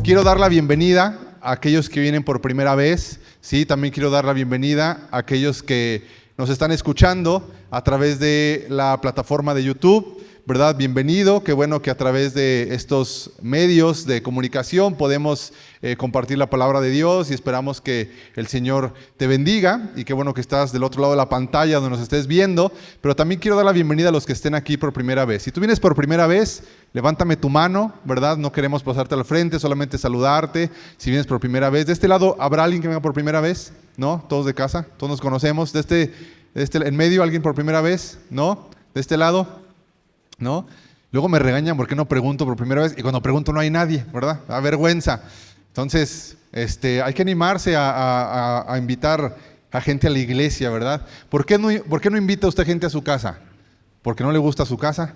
Quiero dar la bienvenida a aquellos que vienen por primera vez. Sí, también quiero dar la bienvenida a aquellos que nos están escuchando a través de la plataforma de YouTube, ¿verdad? Bienvenido, qué bueno que a través de estos medios de comunicación podemos compartir la palabra de Dios y esperamos que el Señor te bendiga y qué bueno que estás del otro lado de la pantalla donde nos estés viendo, pero también quiero dar la bienvenida a los que estén aquí por primera vez. Si tú vienes por primera vez, levántame tu mano, ¿verdad? No queremos pasarte al frente, solamente saludarte. Si vienes por primera vez, de este lado, ¿habrá alguien que venga por primera vez? ¿No? ¿Todos de casa? ¿Todos nos conocemos? ¿En medio alguien por primera vez? ¿No? ¿De este lado? ¿No? Luego me regañan porque no pregunto por primera vez y cuando pregunto no hay nadie, ¿verdad? Da vergüenza. Entonces, hay que animarse a invitar a gente a la iglesia, ¿verdad? ¿Por qué no invita usted gente a su casa? ¿Porque no le gusta su casa?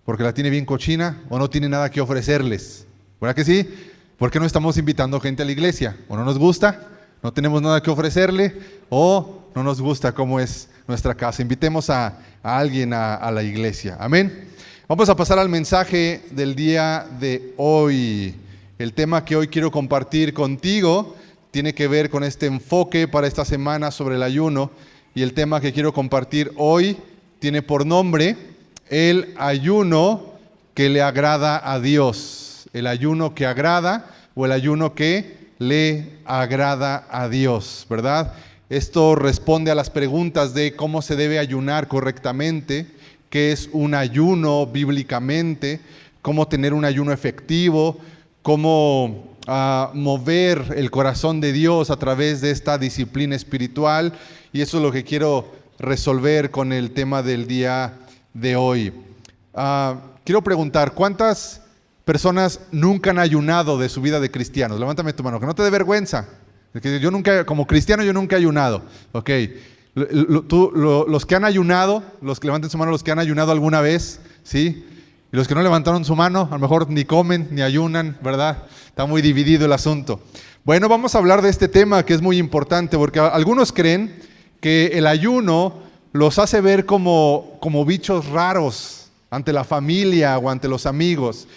¿Porque la tiene bien cochina o no tiene nada que ofrecerles? ¿Verdad que sí? ¿Por qué no estamos invitando gente a la iglesia? ¿O no nos gusta? ¿No tenemos nada que ofrecerle? ¿O no nos gusta cómo es nuestra casa? Invitemos a alguien a la iglesia. Amén. Vamos a pasar al mensaje del día de hoy. El tema que hoy quiero compartir contigo tiene que ver con este enfoque para esta semana sobre el ayuno. Y el tema que quiero compartir hoy tiene por nombre el ayuno que le agrada a Dios. El ayuno que agrada o el ayuno que le agrada a Dios, ¿verdad? Esto responde a las preguntas de cómo se debe ayunar correctamente, qué es un ayuno bíblicamente, cómo tener un ayuno efectivo, cómo mover el corazón de Dios a través de esta disciplina espiritual. Y eso es lo que quiero resolver con el tema del día de hoy. Quiero preguntar, ¿cuántas personas nunca han ayunado de su vida de cristianos? Levántame tu mano, que no te dé vergüenza. Yo nunca, como cristiano, yo nunca he ayunado. Ok, los que han ayunado, los que levanten su mano, los que han ayunado alguna vez, ¿sí? Y los que no levantaron su mano, a lo mejor ni comen, ni ayunan, ¿verdad? Está muy dividido el asunto. Bueno, vamos a hablar de este tema que es muy importante, porque algunos creen que el ayuno los hace ver como bichos raros ante la familia o ante los amigos.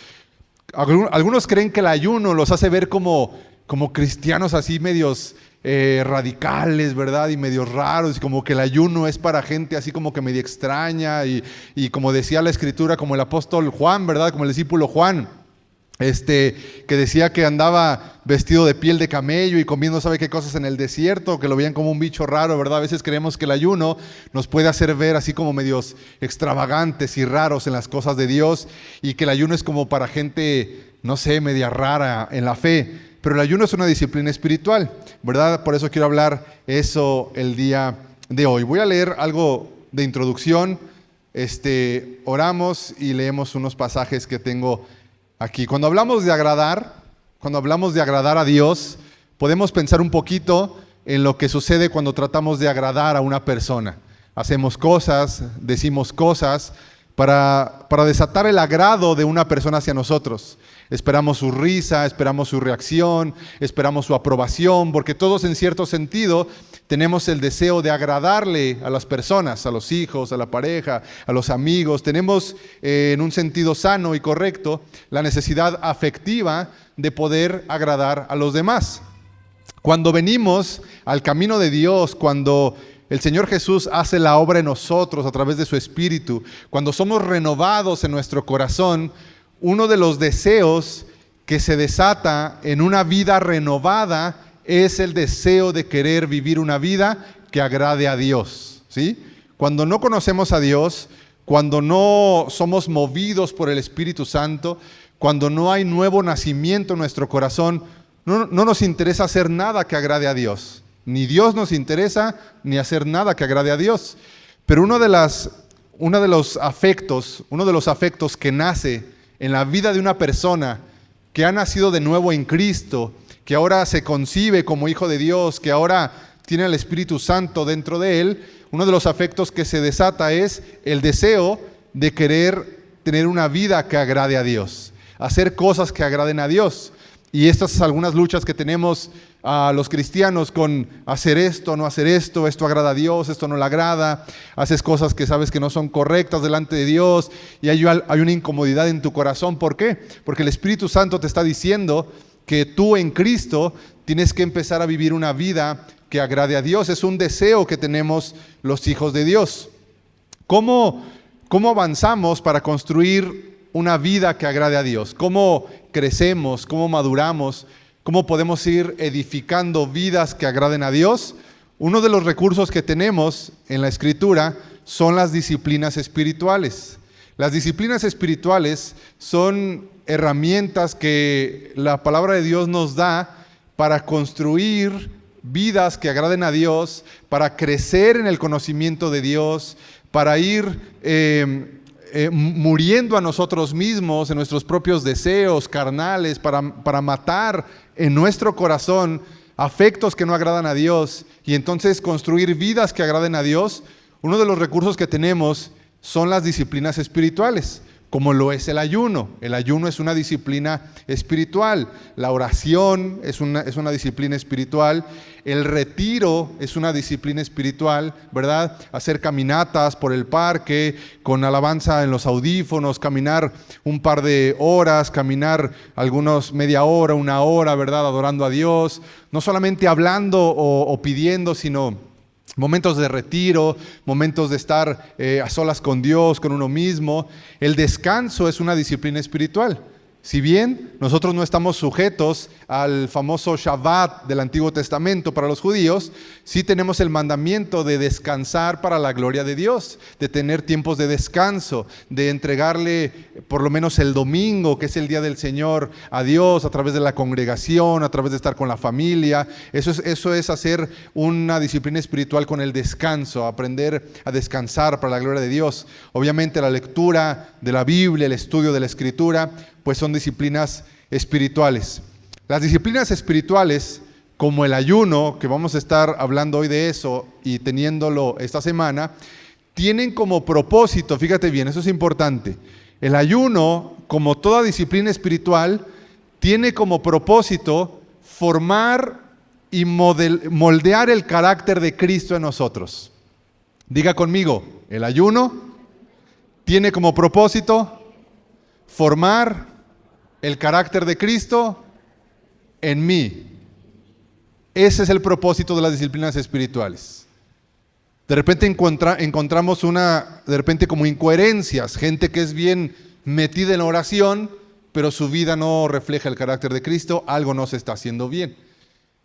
Algunos creen que el ayuno los hace ver como cristianos así medios radicales, ¿verdad? Y medios raros, y como que el ayuno es para gente así como que medio extraña y como decía la escritura, como el apóstol Juan, ¿verdad? Como el discípulo Juan, que decía que andaba vestido de piel de camello y comiendo sabe qué cosas en el desierto, que lo veían como un bicho raro, ¿verdad? A veces creemos que el ayuno nos puede hacer ver así como medios extravagantes y raros en las cosas de Dios y que el ayuno es como para gente, no sé, media rara en la fe. Pero el ayuno es una disciplina espiritual, ¿verdad? Por eso quiero hablar eso el día de hoy. Voy a leer algo de introducción, oramos y leemos unos pasajes que tengo aquí. Cuando hablamos de agradar a Dios, podemos pensar un poquito en lo que sucede cuando tratamos de agradar a una persona. Hacemos cosas, decimos cosas para desatar el agrado de una persona hacia nosotros. Esperamos su risa, esperamos su reacción, esperamos su aprobación, porque todos en cierto sentido tenemos el deseo de agradarle a las personas, a los hijos, a la pareja, a los amigos. Tenemos en un sentido sano y correcto la necesidad afectiva de poder agradar a los demás. Cuando venimos al camino de Dios, cuando el Señor Jesús hace la obra en nosotros a través de su Espíritu, cuando somos renovados en nuestro corazón, uno de los deseos que se desata en una vida renovada es el deseo de querer vivir una vida que agrade a Dios, ¿sí? Cuando no conocemos a Dios, cuando no somos movidos por el Espíritu Santo, cuando no hay nuevo nacimiento en nuestro corazón, no nos interesa hacer nada que agrade a Dios. Ni Dios nos interesa, ni hacer nada que agrade a Dios. Pero uno de los afectos que nace en la vida de una persona que ha nacido de nuevo en Cristo, que ahora se concibe como hijo de Dios, que ahora tiene el Espíritu Santo dentro de él, uno de los afectos que se desata es el deseo de querer tener una vida que agrade a Dios, hacer cosas que agraden a Dios. Y estas son algunas luchas que tenemos a los cristianos con hacer esto, no hacer esto, esto agrada a Dios, esto no le agrada, haces cosas que sabes que no son correctas delante de Dios y hay una incomodidad en tu corazón. ¿Por qué? Porque el Espíritu Santo te está diciendo que tú en Cristo tienes que empezar a vivir una vida que agrade a Dios. Es un deseo que tenemos los hijos de Dios. ¿Cómo avanzamos para construir una vida que agrade a Dios? ¿Cómo crecemos? ¿Cómo maduramos? ¿Cómo podemos ir edificando vidas que agraden a Dios? Uno de los recursos que tenemos en la Escritura son las disciplinas espirituales. Las disciplinas espirituales son herramientas que la palabra de Dios nos da para construir vidas que agraden a Dios, para crecer en el conocimiento de Dios, para ir muriendo a nosotros mismos, en nuestros propios deseos carnales, para matar en nuestro corazón afectos que no agradan a Dios y entonces construir vidas que agraden a Dios. Uno de los recursos que tenemos son las disciplinas espirituales, como lo es el ayuno. El ayuno es una disciplina espiritual. La oración es una disciplina espiritual. El retiro es una disciplina espiritual, ¿verdad? Hacer caminatas por el parque con alabanza en los audífonos, caminar un par de horas, caminar algunos media hora, una hora, ¿verdad? Adorando a Dios. No solamente hablando o pidiendo, sino momentos de retiro, momentos de estar a solas con Dios, con uno mismo. El descanso es una disciplina espiritual. Si bien nosotros no estamos sujetos al famoso Shabbat del Antiguo Testamento para los judíos, sí tenemos el mandamiento de descansar para la gloria de Dios, de tener tiempos de descanso, de entregarle por lo menos el domingo, que es el día del Señor, a Dios a través de la congregación, a través de estar con la familia. Eso es hacer una disciplina espiritual con el descanso, aprender a descansar para la gloria de Dios. Obviamente la lectura de la Biblia, el estudio de la Escritura, pues son disciplinas espirituales. Las disciplinas espirituales, como el ayuno, que vamos a estar hablando hoy de eso y teniéndolo esta semana, tienen como propósito, fíjate bien, eso es importante. El ayuno, como toda disciplina espiritual, tiene como propósito formar y moldear el carácter de Cristo en nosotros. Diga conmigo, el ayuno tiene como propósito formar el carácter de Cristo en mí. Ese es el propósito de las disciplinas espirituales. De repente encontramos como incoherencias, gente que es bien metida en la oración, pero su vida no refleja el carácter de Cristo, algo no se está haciendo bien.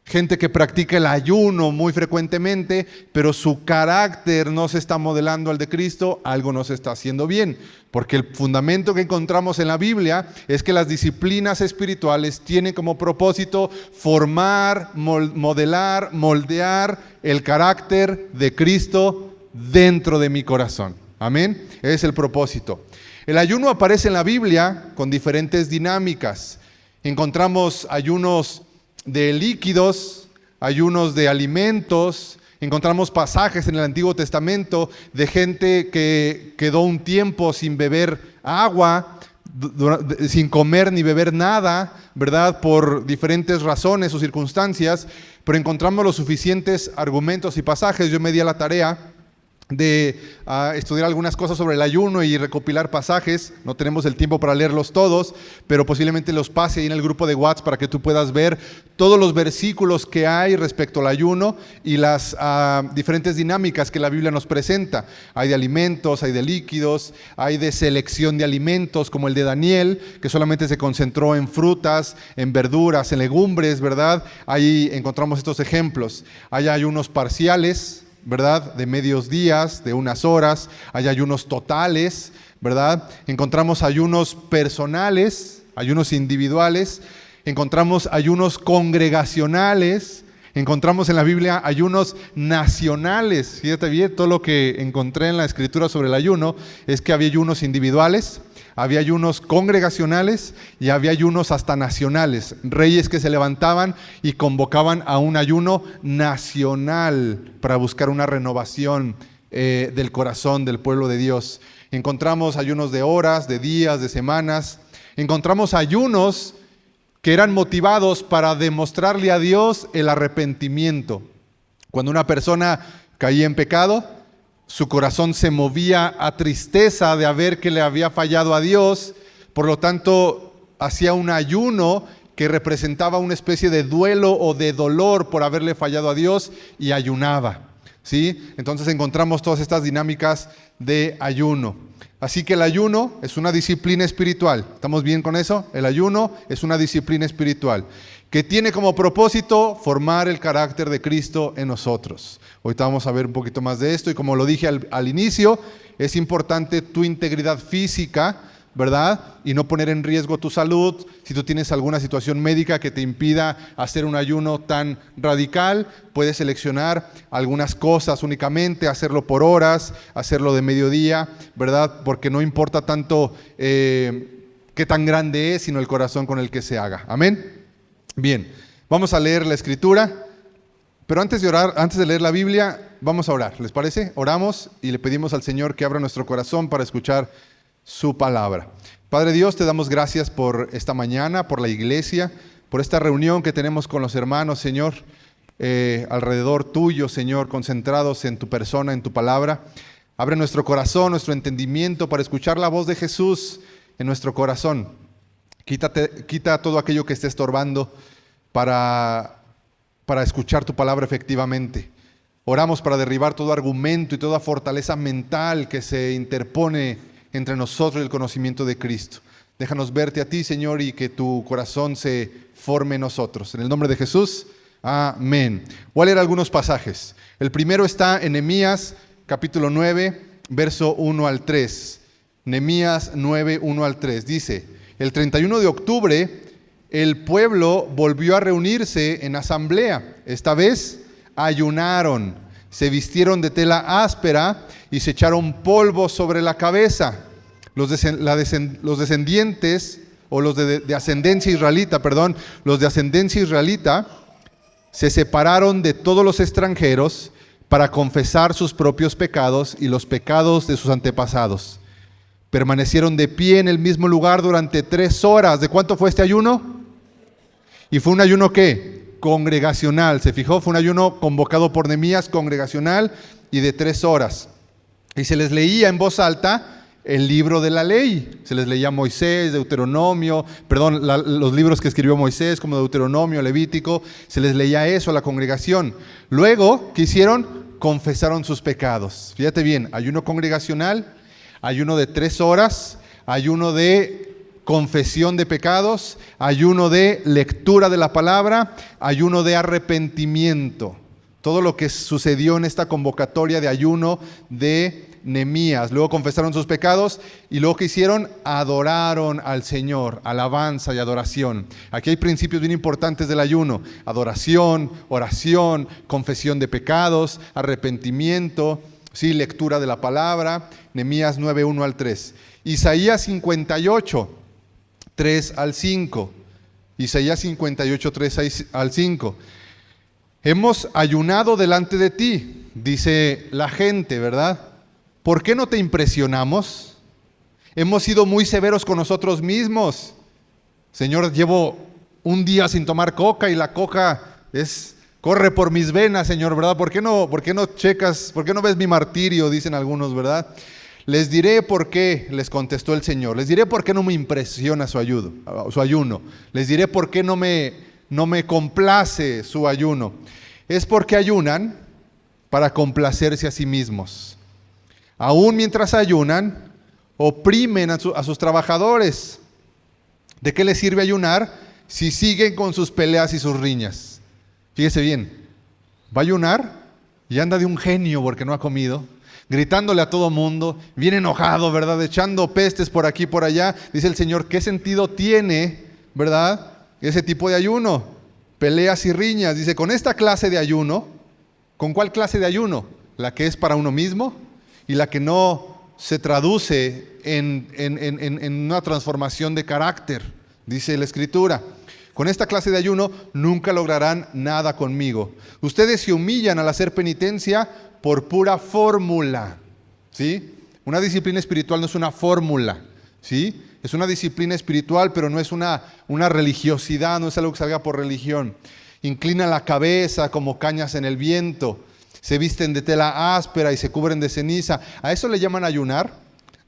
Gente que practica el ayuno muy frecuentemente, pero su carácter no se está modelando al de Cristo, algo no se está haciendo bien. Porque el fundamento que encontramos en la Biblia es que las disciplinas espirituales tienen como propósito formar, modelar, moldear el carácter de Cristo dentro de mi corazón. Amén. Ese es el propósito. El ayuno aparece en la Biblia con diferentes dinámicas. Encontramos ayunos de líquidos, ayunos de alimentos. Encontramos pasajes en el Antiguo Testamento de gente que quedó un tiempo sin beber agua, sin comer ni beber nada, ¿verdad? Por diferentes razones o circunstancias, pero encontramos los suficientes argumentos y pasajes. Yo me di a la tarea de estudiar algunas cosas sobre el ayuno y recopilar pasajes. No tenemos el tiempo para leerlos todos, pero posiblemente los pase ahí en el grupo de WhatsApp para que tú puedas ver todos los versículos que hay respecto al ayuno y las diferentes dinámicas que la Biblia nos presenta. Hay de alimentos, hay de líquidos, hay de selección de alimentos, como el de Daniel, que solamente se concentró en frutas, en verduras, en legumbres, ¿verdad? Ahí encontramos estos ejemplos. Hay ayunos parciales, ¿verdad? De medios días, de unas horas. Hay ayunos totales, ¿verdad? Encontramos ayunos personales, ayunos individuales. Encontramos ayunos congregacionales. Encontramos en la Biblia ayunos nacionales. Fíjate bien, todo lo que encontré en la Escritura sobre el ayuno es que había ayunos individuales, había ayunos congregacionales y había ayunos hasta nacionales. Reyes que se levantaban y convocaban a un ayuno nacional para buscar una renovación del corazón del pueblo de Dios. Encontramos ayunos de horas, de días, de semanas. Encontramos ayunos que eran motivados para demostrarle a Dios el arrepentimiento. Cuando una persona caía en pecado, su corazón se movía a tristeza de ver que le había fallado a Dios, por lo tanto hacía un ayuno que representaba una especie de duelo o de dolor por haberle fallado a Dios y ayunaba, ¿sí? Entonces encontramos todas estas dinámicas de ayuno. Así que el ayuno es una disciplina espiritual. ¿Estamos bien con eso? El ayuno es una disciplina espiritual que tiene como propósito formar el carácter de Cristo en nosotros. Ahorita vamos a ver un poquito más de esto y como lo dije al inicio, es importante tu integridad física, ¿verdad? Y no poner en riesgo tu salud. Si tú tienes alguna situación médica que te impida hacer un ayuno tan radical, puedes seleccionar algunas cosas únicamente, hacerlo por horas, hacerlo de mediodía, ¿verdad? Porque no importa tanto qué tan grande es, sino el corazón con el que se haga. Amén. Bien, vamos a leer la Escritura, pero antes de orar, antes de leer la Biblia, vamos a orar. ¿Les parece? Oramos y le pedimos al Señor que abra nuestro corazón para escuchar su palabra. Padre Dios, te damos gracias por esta mañana, por la iglesia, por esta reunión que tenemos con los hermanos, Señor, alrededor tuyo, Señor, concentrados en tu persona, en tu palabra. Abre nuestro corazón, nuestro entendimiento para escuchar la voz de Jesús en nuestro corazón. Quita todo aquello que esté estorbando para escuchar tu palabra efectivamente. Oramos para derribar todo argumento y toda fortaleza mental que se interpone entre nosotros y el conocimiento de Cristo. Déjanos verte a ti, Señor, y que tu corazón se forme en nosotros. En el nombre de Jesús, amén. Voy a leer algunos pasajes. El primero está en Nehemías, capítulo 9, verso 1 al 3. Nehemías 9, 1 al 3. Dice: el 31 de octubre, el pueblo volvió a reunirse en asamblea. Esta vez ayunaron, se vistieron de tela áspera y se echaron polvo sobre la cabeza. Los descendientes, o los de ascendencia israelita, los de ascendencia israelita se separaron de todos los extranjeros para confesar sus propios pecados y los pecados de sus antepasados. Permanecieron de pie en el mismo lugar durante 3 horas. ¿De cuánto fue este ayuno? Y fue un ayuno, ¿qué? Congregacional. ¿Se fijó? Fue un ayuno convocado por Nehemías, congregacional, y de 3 horas. Y se les leía en voz alta el libro de la ley. Se les leía Moisés, Deuteronomio, los libros que escribió Moisés, como Deuteronomio, Levítico. Se les leía eso a la congregación. Luego, ¿qué hicieron? Confesaron sus pecados. Fíjate bien, ayuno congregacional, ayuno de 3 horas, ayuno de confesión de pecados, ayuno de lectura de la palabra, ayuno de arrepentimiento. Todo lo que sucedió en esta convocatoria de ayuno de Nehemías. Luego confesaron sus pecados y luego ¿qué hicieron? Adoraron al Señor, alabanza y adoración. Aquí hay principios bien importantes del ayuno: adoración, oración, confesión de pecados, arrepentimiento, sí, lectura de la palabra. Nehemías 9, 1 al 3. Isaías 58, 3 al 5. Isaías 58, 3 al 5. Hemos ayunado delante de ti, dice la gente, ¿verdad? ¿Por qué no te impresionamos? Hemos sido muy severos con nosotros mismos. Señor, llevo un día sin tomar coca y la coca corre por mis venas, Señor, ¿verdad? ¿Por qué no checas, por qué no ves mi martirio? Dicen algunos, ¿verdad? Les diré por qué, les contestó el Señor. Les diré por qué no me impresiona su ayuno. Les diré por qué no me complace su ayuno. Es porque ayunan para complacerse a sí mismos. Aún mientras ayunan, oprimen a sus trabajadores. ¿De qué les sirve ayunar si siguen con sus peleas y sus riñas? Fíjese bien, va a ayunar y anda de un genio porque no ha comido, gritándole a todo mundo, bien enojado, ¿verdad? Echando pestes por aquí y por allá. Dice el Señor, ¿qué sentido tiene, verdad, ese tipo de ayuno? Peleas y riñas. Dice, con esta clase de ayuno, ¿con cuál clase de ayuno? La que es para uno mismo y la que no se traduce en una transformación de carácter, dice la Escritura. Con esta clase de ayuno nunca lograrán nada conmigo. Ustedes se humillan al hacer penitencia por pura fórmula, ¿sí? Una disciplina espiritual no es una fórmula, ¿sí? Es una disciplina espiritual, pero no es una religiosidad, no es algo que salga por religión. Inclinan la cabeza como cañas en el viento, se visten de tela áspera y se cubren de ceniza. ¿A eso le llaman ayunar?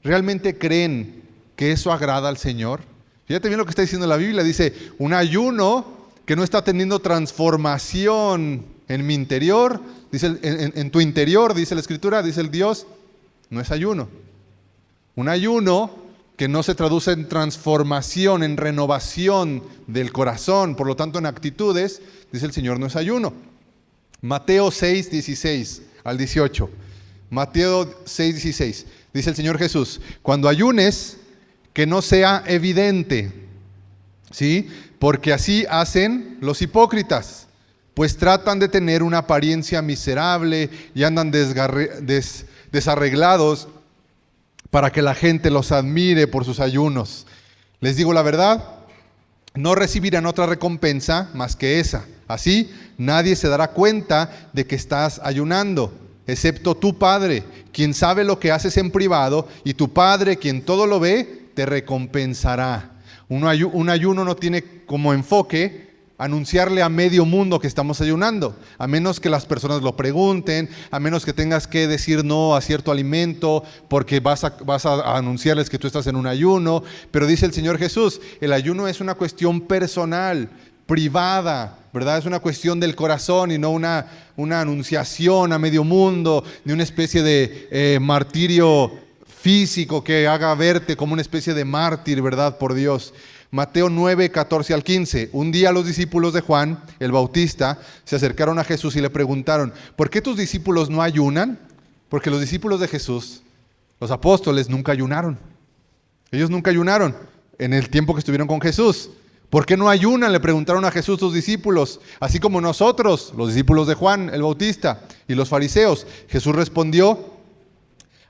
¿Realmente creen que eso agrada al Señor? Fíjate bien lo que está diciendo la Biblia. Dice, un ayuno que no está teniendo transformación en mi interior, dice en tu interior, dice la Escritura, dice el Dios, no es ayuno. Un ayuno que no se traduce en transformación, en renovación del corazón, por lo tanto en actitudes, dice el Señor, no es ayuno. Mateo 6, 16 al 18. Mateo 6, 16. Dice el Señor Jesús, cuando ayunes, que no sea evidente, ¿sí? Porque así hacen los hipócritas, pues tratan de tener una apariencia miserable y andan desarreglados para que la gente los admire por sus ayunos. Les digo la verdad, no recibirán otra recompensa más que esa. Así, nadie se dará cuenta de que estás ayunando, excepto tu Padre, quien sabe lo que haces en privado, y tu Padre, quien todo lo ve, te recompensará. Un ayuno no tiene como enfoque anunciarle a medio mundo que estamos ayunando, a menos que las personas lo pregunten, a menos que tengas que decir no a cierto alimento, porque vas a anunciarles que tú estás en un ayuno. Pero dice el Señor Jesús, el ayuno es una cuestión personal, privada, ¿verdad? Es una cuestión del corazón y no una anunciación a medio mundo, ni una especie de martirio físico que haga verte como una especie de mártir, ¿verdad? Por Dios. Mateo 9, 14 al 15. Un día los discípulos de Juan, el Bautista, se acercaron a Jesús y le preguntaron, ¿por qué tus discípulos no ayunan? Porque los discípulos de Jesús, los apóstoles, nunca ayunaron. Ellos nunca ayunaron en el tiempo que estuvieron con Jesús. ¿Por qué no ayunan? Le preguntaron a Jesús sus discípulos, así como nosotros, los discípulos de Juan, el Bautista, y los fariseos. Jesús respondió,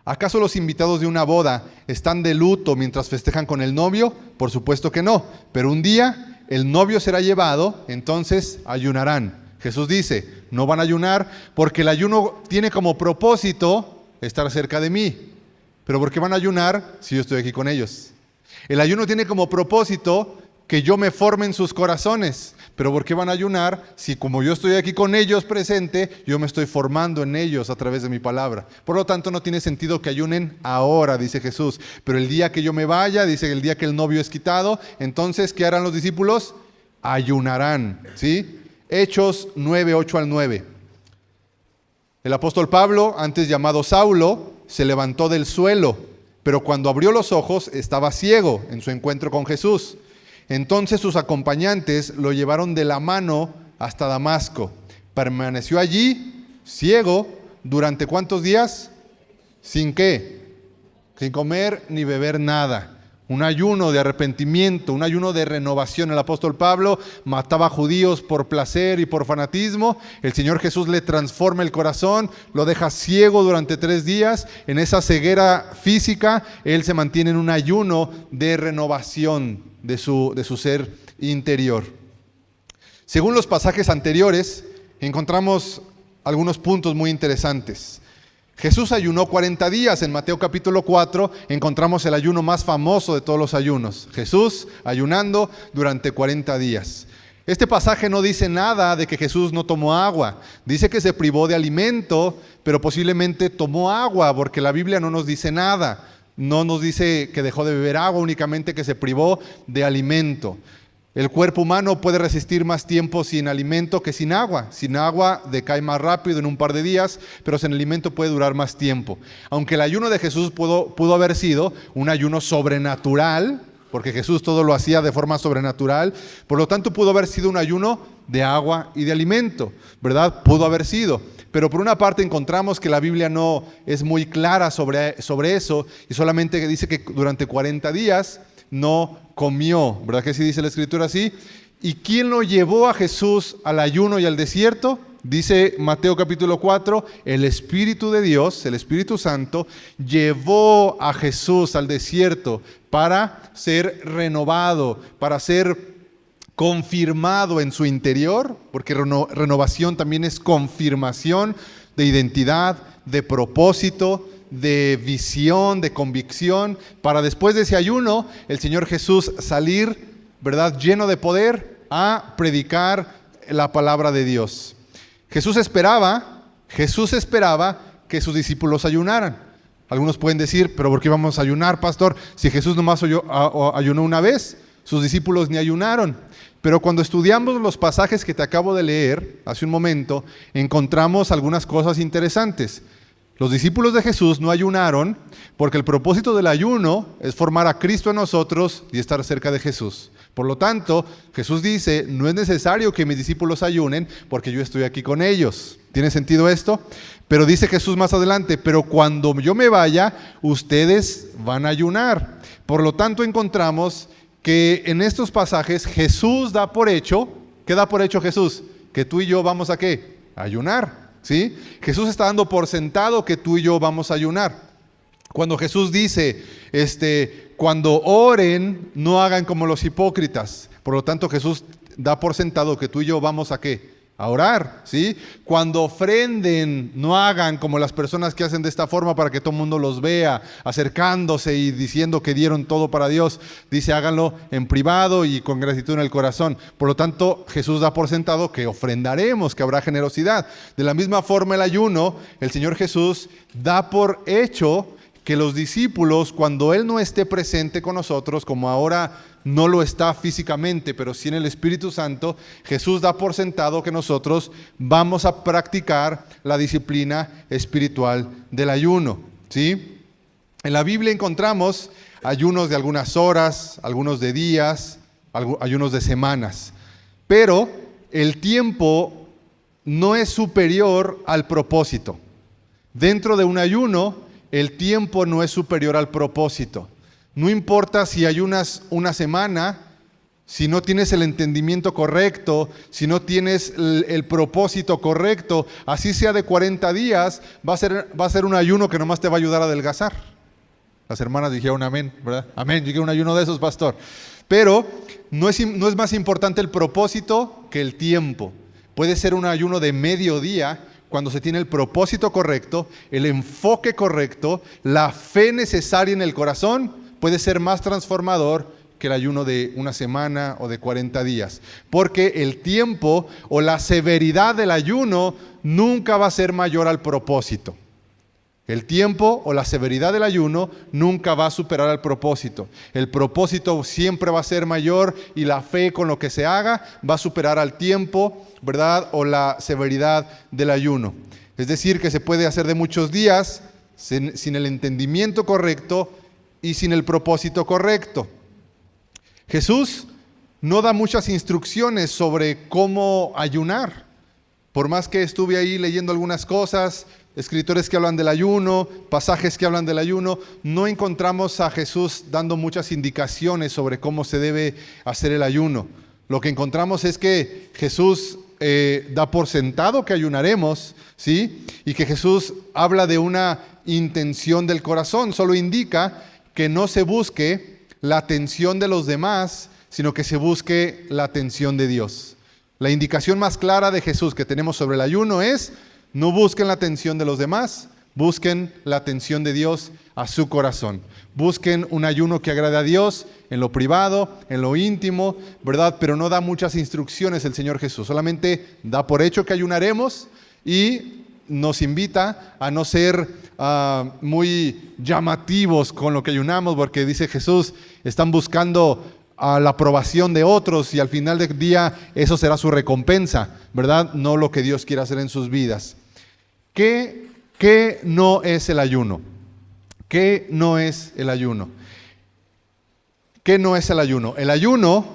¿acaso los invitados de una boda están de luto mientras festejan con el novio? Por supuesto que no, pero un día el novio será llevado, entonces ayunarán. Jesús dice, no van a ayunar porque el ayuno tiene como propósito estar cerca de mí. ¿Pero por qué van a ayunar si yo estoy aquí con ellos? El ayuno tiene como propósito que yo me forme en sus corazones. Pero ¿por qué van a ayunar si como yo estoy aquí con ellos presente, yo me estoy formando en ellos a través de mi palabra? Por lo tanto, no tiene sentido que ayunen ahora, dice Jesús. Pero el día que yo me vaya, dice el día que el novio es quitado, entonces, ¿qué harán los discípulos? Ayunarán, ¿sí? Hechos 9, 8 al 9. El apóstol Pablo, antes llamado Saulo, se levantó del suelo, pero cuando abrió los ojos estaba ciego en su encuentro con Jesús. Entonces sus acompañantes lo llevaron de la mano hasta Damasco. Permaneció allí, ciego, ¿durante cuántos días? ¿Sin qué? Sin comer ni beber nada. Un ayuno de arrepentimiento, un ayuno de renovación. El apóstol Pablo mataba a judíos por placer y por fanatismo. El Señor Jesús le transforma el corazón, lo deja ciego durante 3 días. En esa ceguera física, él se mantiene en un ayuno de renovación de su ser interior. Según los pasajes anteriores, encontramos algunos puntos muy interesantes. Jesús ayunó 40 días. En Mateo capítulo 4 encontramos el ayuno más famoso de todos los ayunos. Jesús ayunando durante 40 días. Este pasaje no dice nada de que Jesús no tomó agua. Dice que se privó de alimento, pero posiblemente tomó agua, porque la Biblia no nos dice nada. No nos dice que dejó de beber agua, únicamente que se privó de alimento. El cuerpo humano puede resistir más tiempo sin alimento que sin agua. Sin agua decae más rápido en un par de días, pero sin alimento puede durar más tiempo. Aunque el ayuno de Jesús pudo haber sido un ayuno sobrenatural, porque Jesús todo lo hacía de forma sobrenatural, por lo tanto pudo haber sido un ayuno de agua y de alimento, ¿verdad? Pudo haber sido. Pero por una parte encontramos que la Biblia no es muy clara sobre eso, y solamente dice que durante 40 días no comió, ¿verdad que sí dice la Escritura así? ¿Y quién lo llevó a Jesús al ayuno y al desierto? Dice Mateo capítulo 4, el Espíritu de Dios, el Espíritu Santo, llevó a Jesús al desierto para ser renovado, para ser confirmado en su interior, porque renovación también es confirmación de identidad, de propósito, de visión, de convicción, para después de ese ayuno, el Señor Jesús salir, ¿verdad?, lleno de poder a predicar la palabra de Dios. Jesús esperaba que sus discípulos ayunaran. Algunos pueden decir, pero ¿por qué vamos a ayunar, pastor? Si Jesús nomás ayunó una vez. sus discípulos ni ayunaron. Pero cuando estudiamos los pasajes que te acabo de leer hace un momento, encontramos algunas cosas interesantes. Los discípulos de Jesús no ayunaron porque el propósito del ayuno es formar a Cristo en nosotros y estar cerca de Jesús. Por lo tanto, Jesús dice, no es necesario que mis discípulos ayunen porque yo estoy aquí con ellos. ¿Tiene sentido esto? Pero dice Jesús más adelante, pero cuando yo me vaya, ustedes van a ayunar. Por lo tanto, encontramos que en estos pasajes Jesús da por hecho, ¿qué da por hecho Jesús? Que tú y yo vamos a ¿qué? A ayunar, ¿sí? Jesús está dando por sentado que tú y yo vamos a ayunar. Cuando Jesús dice, cuando oren, no hagan como los hipócritas. Por lo tanto, Jesús da por sentado que tú y yo vamos a ¿qué? A orar, ¿sí? Cuando ofrenden, no hagan como las personas que hacen de esta forma para que todo el mundo los vea, acercándose y diciendo que dieron todo para Dios. Dice, háganlo en privado y con gratitud en el corazón. Por lo tanto, Jesús da por sentado que ofrendaremos, que habrá generosidad. De la misma forma, el ayuno, el Señor Jesús da por hecho que los discípulos, cuando Él no esté presente con nosotros, como ahora no lo está físicamente, pero sí en el Espíritu Santo, Jesús da por sentado que nosotros vamos a practicar la disciplina espiritual del ayuno, ¿sí? En la Biblia encontramos ayunos de algunas horas, algunos de días, ayunos de semanas, pero el tiempo no es superior al propósito. Dentro de un ayuno, el tiempo no es superior al propósito. No importa si ayunas una semana, si no tienes el entendimiento correcto, si no tienes el propósito correcto, así sea de 40 días, va a ser un ayuno que nomás te va a ayudar a adelgazar. Las hermanas dijeron amén, ¿verdad? Amén, yo quiero un ayuno de esos, pastor. Pero no es más importante el propósito que el tiempo. Puede ser un ayuno de mediodía, cuando se tiene el propósito correcto, el enfoque correcto, la fe necesaria en el corazón, puede ser más transformador que el ayuno de una semana o de 40 días. Porque el tiempo o la severidad del ayuno nunca va a ser mayor al propósito. El tiempo o la severidad del ayuno nunca va a superar al propósito. El propósito siempre va a ser mayor y la fe con lo que se haga va a superar al tiempo, ¿verdad? O la severidad del ayuno. Es decir, que se puede hacer de muchos días sin el entendimiento correcto y sin el propósito correcto. Jesús no da muchas instrucciones sobre cómo ayunar. Por más que estuve ahí leyendo algunas cosas, escritores que hablan del ayuno, pasajes que hablan del ayuno, no encontramos a Jesús dando muchas indicaciones sobre cómo se debe hacer el ayuno. Lo que encontramos es que Jesús da por sentado que ayunaremos, ¿sí? Y que Jesús habla de una intención del corazón, solo indica que no se busque la atención de los demás, sino que se busque la atención de Dios. La indicación más clara de Jesús que tenemos sobre el ayuno es: no busquen la atención de los demás, busquen la atención de Dios a su corazón. Busquen un ayuno que agrade a Dios en lo privado, en lo íntimo, ¿verdad? Pero no da muchas instrucciones el Señor Jesús, solamente da por hecho que ayunaremos y nos invita a no ser muy llamativos con lo que ayunamos, porque dice Jesús, están buscando la aprobación de otros y al final del día eso será su recompensa, ¿verdad? No lo que Dios quiere hacer en sus vidas. ¿Qué no es el ayuno? ¿Qué no es el ayuno? ¿Qué no es el ayuno? El ayuno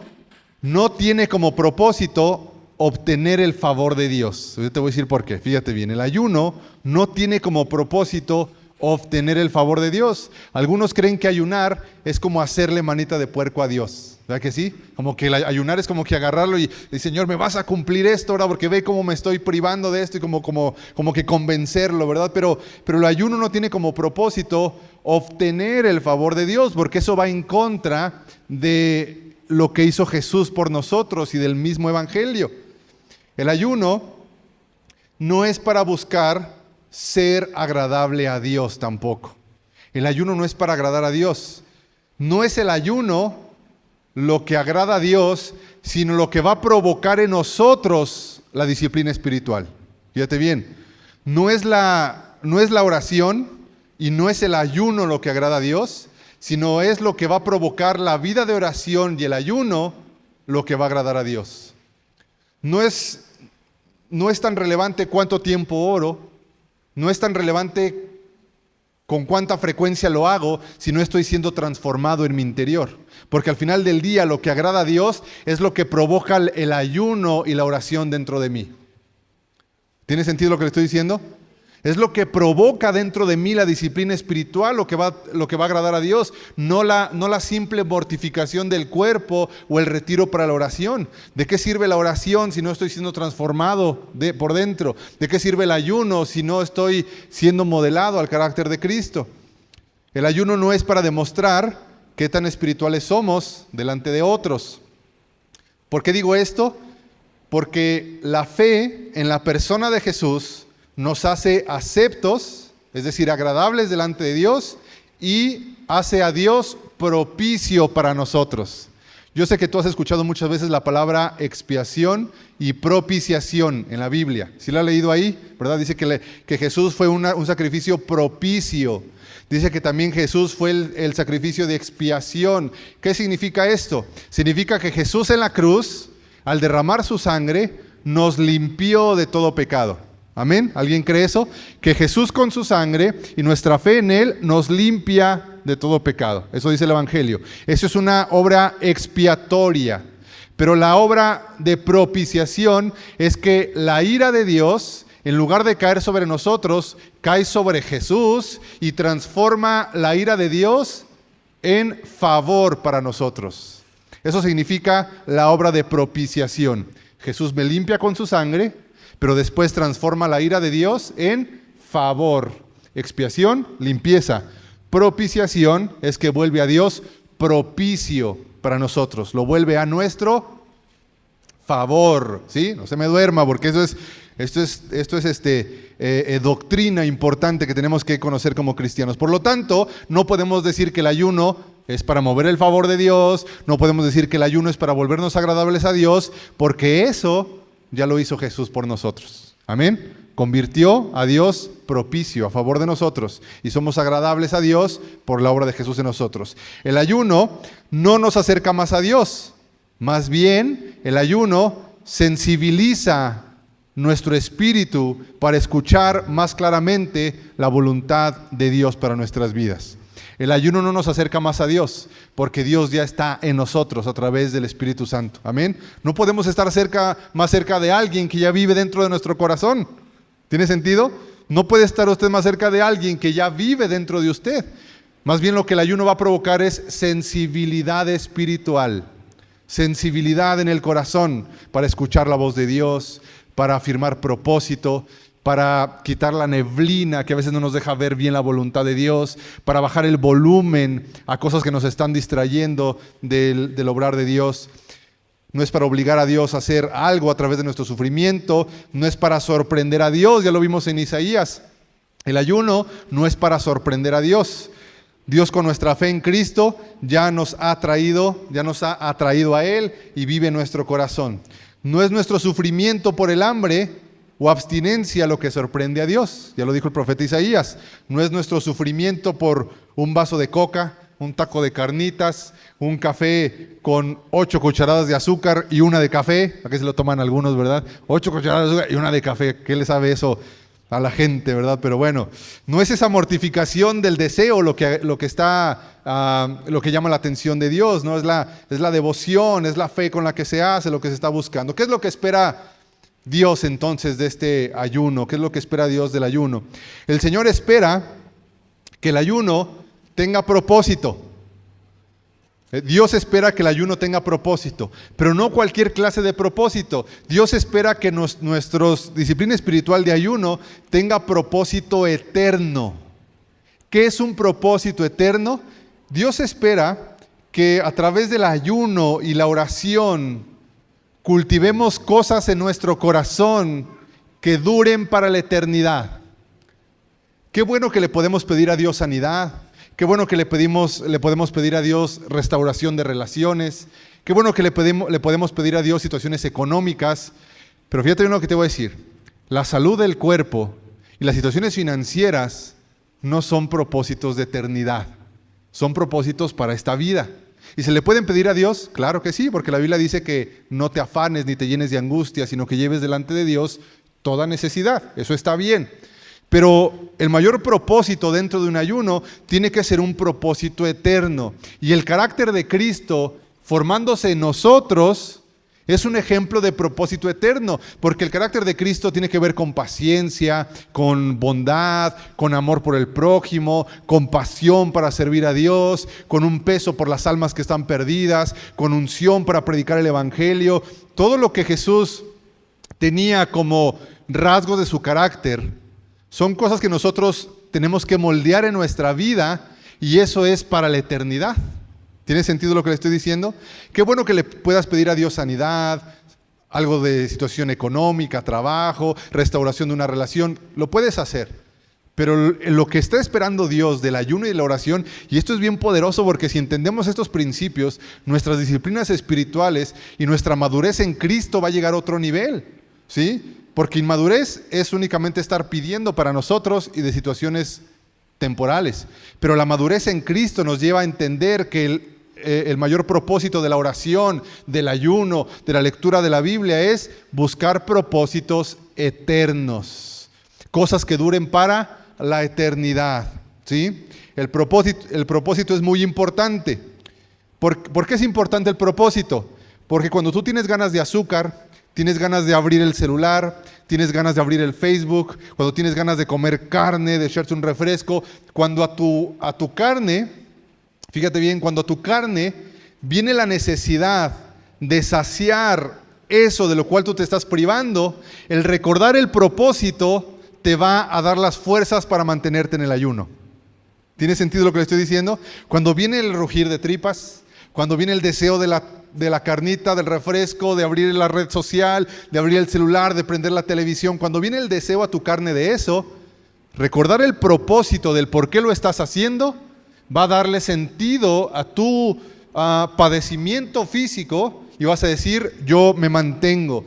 no tiene como propósito obtener el favor de Dios. Yo te voy a decir por qué. Fíjate bien, el ayuno no tiene como propósito obtener el favor de Dios. Algunos creen que ayunar es como hacerle manita de puerco a Dios. ¿Verdad que sí? Como que ayunar es como que agarrarlo y Señor, me vas a cumplir esto ahora porque ve cómo me estoy privando de esto y como que convencerlo, ¿verdad? Pero el ayuno no tiene como propósito obtener el favor de Dios, porque eso va en contra de lo que hizo Jesús por nosotros y del mismo evangelio. El ayuno no es para buscar ser agradable a Dios tampoco. El ayuno no es para agradar a Dios. No es el ayuno lo que agrada a Dios, sino lo que va a provocar en nosotros la disciplina espiritual. Fíjate bien, no es la oración y no es el ayuno lo que agrada a Dios, sino es lo que va a provocar la vida de oración y el ayuno lo que va a agradar a Dios. No es tan relevante cuánto tiempo oro, no es tan relevante con cuánta frecuencia lo hago si no estoy siendo transformado en mi interior. Porque al final del día lo que agrada a Dios es lo que provoca el ayuno y la oración dentro de mí. ¿Tiene sentido lo que le estoy diciendo? Es lo que provoca dentro de mí la disciplina espiritual, lo que va a agradar a Dios, no la simple mortificación del cuerpo o el retiro para la oración. ¿De qué sirve la oración si no estoy siendo transformado por dentro? ¿De qué sirve el ayuno si no estoy siendo modelado al carácter de Cristo? El ayuno no es para demostrar qué tan espirituales somos delante de otros. ¿Por qué digo esto? Porque la fe en la persona de Jesús nos hace aceptos, es decir, agradables delante de Dios, y hace a Dios propicio para nosotros. Yo sé que tú has escuchado muchas veces la palabra expiación y propiciación en la Biblia. ¿Sí la has leído ahí? ¿Verdad? Dice que Jesús fue un sacrificio propicio. Dice que también Jesús fue el sacrificio de expiación. ¿Qué significa esto? Significa que Jesús en la cruz, al derramar su sangre, nos limpió de todo pecado. ¿Amén? ¿Alguien cree eso? Que Jesús con su sangre y nuestra fe en Él nos limpia de todo pecado. Eso dice el Evangelio. Eso es una obra expiatoria. Pero la obra de propiciación es que la ira de Dios, en lugar de caer sobre nosotros, cae sobre Jesús y transforma la ira de Dios en favor para nosotros. Eso significa la obra de propiciación. Jesús me limpia con su sangre, pero después transforma la ira de Dios en favor. Expiación, limpieza. Propiciación es que vuelve a Dios propicio para nosotros. Lo vuelve a nuestro favor. ¿Sí? No se me duerma, porque esto es doctrina importante que tenemos que conocer como cristianos. Por lo tanto, no podemos decir que el ayuno es para mover el favor de Dios, no podemos decir que el ayuno es para volvernos agradables a Dios, porque eso ya lo hizo Jesús por nosotros. Amén. Convirtió a Dios propicio a favor de nosotros y somos agradables a Dios por la obra de Jesús en nosotros. El ayuno no nos acerca más a Dios. Más bien, el ayuno sensibiliza nuestro espíritu para escuchar más claramente la voluntad de Dios para nuestras vidas. El ayuno no nos acerca más a Dios, porque Dios ya está en nosotros a través del Espíritu Santo. Amén. No podemos estar más cerca de alguien que ya vive dentro de nuestro corazón. ¿Tiene sentido? No puede estar usted más cerca de alguien que ya vive dentro de usted. Más bien lo que el ayuno va a provocar es sensibilidad espiritual, sensibilidad en el corazón para escuchar la voz de Dios, para afirmar propósito, para quitar la neblina que a veces no nos deja ver bien la voluntad de Dios, para bajar el volumen a cosas que nos están distrayendo del obrar de Dios. No es para obligar a Dios a hacer algo a través de nuestro sufrimiento, no es para sorprender a Dios, ya lo vimos en Isaías. El ayuno no es para sorprender a Dios. Dios con nuestra fe en Cristo ya nos ha atraído a Él y vive en nuestro corazón. No es nuestro sufrimiento por el hambre o abstinencia lo que sorprende a Dios. Ya lo dijo el profeta Isaías. No es nuestro sufrimiento por un vaso de coca, un taco de carnitas, un café con 8 cucharadas de azúcar y una de café. Aquí se lo toman algunos, ¿verdad? 8 cucharadas de azúcar y una de café. ¿Qué le sabe eso a la gente, verdad? Pero bueno, no es esa mortificación del deseo lo que llama la atención de Dios, ¿no? Es la devoción, es la fe con la que se hace, lo que se está buscando. ¿Qué es lo que espera Dios entonces de este ayuno? ¿Qué es lo que espera Dios del ayuno? El Señor espera que el ayuno tenga propósito. Dios espera que el ayuno tenga propósito, pero no cualquier clase de propósito. Dios espera que nuestra disciplina espiritual de ayuno tenga propósito eterno. ¿Qué es un propósito eterno? Dios espera que a través del ayuno y la oración cultivemos cosas en nuestro corazón que duren para la eternidad. Qué bueno que le podemos pedir a Dios sanidad. Qué bueno que le podemos pedir a Dios restauración de relaciones. Qué bueno que le podemos pedir a Dios situaciones económicas. Pero fíjate bien lo que te voy a decir. La salud del cuerpo y las situaciones financieras no son propósitos de eternidad. Son propósitos para esta vida. ¿Y se le pueden pedir a Dios? Claro que sí, porque la Biblia dice que no te afanes ni te llenes de angustia, sino que lleves delante de Dios toda necesidad. Eso está bien. Pero el mayor propósito dentro de un ayuno tiene que ser un propósito eterno. Y el carácter de Cristo formándose en nosotros es un ejemplo de propósito eterno, porque el carácter de Cristo tiene que ver con paciencia, con bondad, con amor por el prójimo, con pasión para servir a Dios, con un peso por las almas que están perdidas, con unción para predicar el evangelio. Todo lo que Jesús tenía como rasgos de su carácter son cosas que nosotros tenemos que moldear en nuestra vida, y eso es para la eternidad. ¿Tiene sentido lo que le estoy diciendo? Qué bueno que le puedas pedir a Dios sanidad, algo de situación económica, trabajo, restauración de una relación. Lo puedes hacer. Pero lo que está esperando Dios del ayuno y de la oración, y esto es bien poderoso porque si entendemos estos principios, nuestras disciplinas espirituales y nuestra madurez en Cristo va a llegar a otro nivel, ¿sí? Porque inmadurez es únicamente estar pidiendo para nosotros y de situaciones temporales. Pero la madurez en Cristo nos lleva a entender que el mayor propósito de la oración, del ayuno, de la lectura de la Biblia es buscar propósitos eternos, cosas que duren para la eternidad, ¿sí? El propósito es muy importante. ¿Por qué es importante el propósito? Porque cuando tú tienes ganas de azúcar, tienes ganas de abrir el celular, tienes ganas de abrir el Facebook, cuando tienes ganas de comer carne, de echarte un refresco, cuando a tu carne, fíjate bien, cuando a tu carne viene la necesidad de saciar eso de lo cual tú te estás privando, el recordar el propósito te va a dar las fuerzas para mantenerte en el ayuno. ¿Tiene sentido lo que le estoy diciendo? Cuando viene el rugir de tripas, cuando viene el deseo de la carnita, del refresco, de abrir la red social, de abrir el celular, de prender la televisión, cuando viene el deseo a tu carne de eso, recordar el propósito del por qué lo estás haciendo va a darle sentido a tu padecimiento físico y vas a decir, yo me mantengo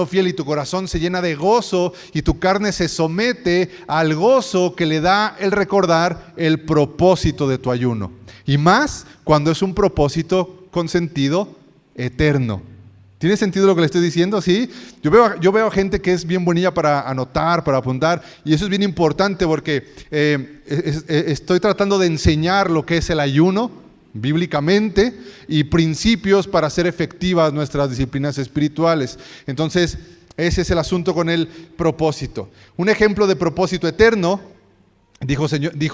fiel, y tu corazón se llena de gozo y tu carne se somete al gozo que le da el recordar el propósito de tu ayuno. Y más cuando es un propósito con sentido eterno. ¿Tiene sentido lo que le estoy diciendo? ¿Sí? Yo veo a gente que es bien bonita para anotar, para apuntar, y eso es bien importante porque estoy tratando de enseñar lo que es el ayuno bíblicamente y principios para hacer efectivas nuestras disciplinas espirituales. Entonces, ese es el asunto con el propósito. Un ejemplo de propósito eterno, dijo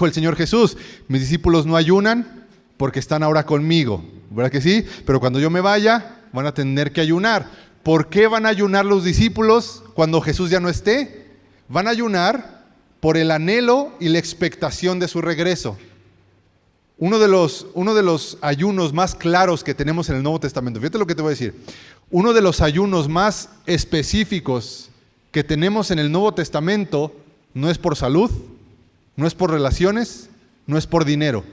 el Señor Jesús: mis discípulos no ayunan porque están ahora conmigo. ¿Verdad que sí? Pero cuando yo me vaya, van a tener que ayunar. ¿Por qué van a ayunar los discípulos cuando Jesús ya no esté? Van a ayunar por el anhelo y la expectación de su regreso. Uno de los ayunos más claros que tenemos en el Nuevo Testamento, fíjate lo que te voy a decir, uno de los ayunos más específicos que tenemos en el Nuevo Testamento no es por salud, no es por relaciones, no es por dinero.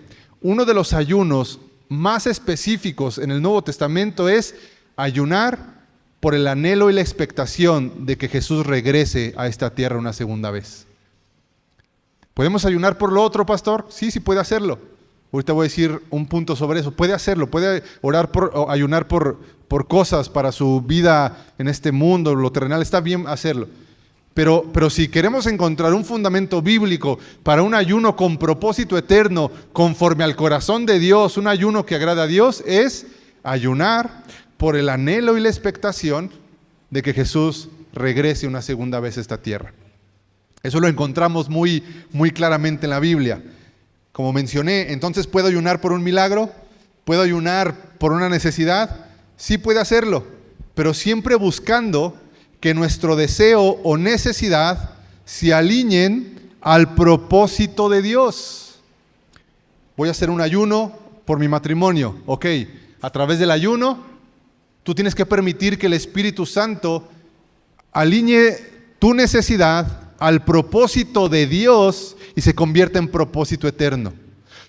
Uno de los ayunos más específicos en el Nuevo Testamento es ayunar por el anhelo y la expectación de que Jesús regrese a esta tierra una segunda vez. ¿Podemos ayunar por lo otro, pastor? Sí, puede hacerlo. Ahorita voy a decir un punto sobre eso. Puede hacerlo, puede ayunar por cosas para su vida en este mundo, lo terrenal, está bien hacerlo. Pero si queremos encontrar un fundamento bíblico para un ayuno con propósito eterno, conforme al corazón de Dios, un ayuno que agrada a Dios, es ayunar por el anhelo y la expectación de que Jesús regrese una segunda vez a esta tierra. Eso lo encontramos muy, muy claramente en la Biblia. Como mencioné, entonces, ¿puedo ayunar por un milagro? ¿Puedo ayunar por una necesidad? Sí, puede hacerlo, pero siempre buscando que nuestro deseo o necesidad se alineen al propósito de Dios. Voy a hacer un ayuno por mi matrimonio. Ok, a través del ayuno, tú tienes que permitir que el Espíritu Santo alinee tu necesidad al propósito de Dios y se convierta en propósito eterno.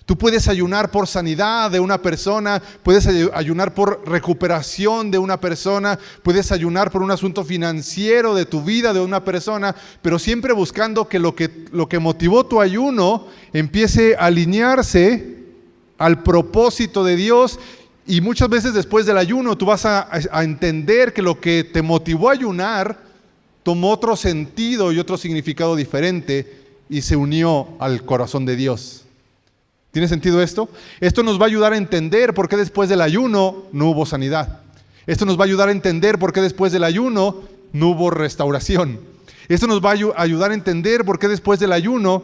Tú puedes ayunar por sanidad de una persona, puedes ayunar por recuperación de una persona, puedes ayunar por un asunto financiero de tu vida de una persona, pero siempre buscando que lo que motivó tu ayuno empiece a alinearse al propósito de Dios. Y muchas veces después del ayuno tú vas a entender que lo que te motivó a ayunar tomó otro sentido y otro significado diferente y se unió al corazón de Dios. ¿Tiene sentido esto? Esto nos va a ayudar a entender por qué después del ayuno no hubo sanidad. Esto nos va a ayudar a entender por qué después del ayuno no hubo restauración. Esto nos va a ayudar a entender por qué después del ayuno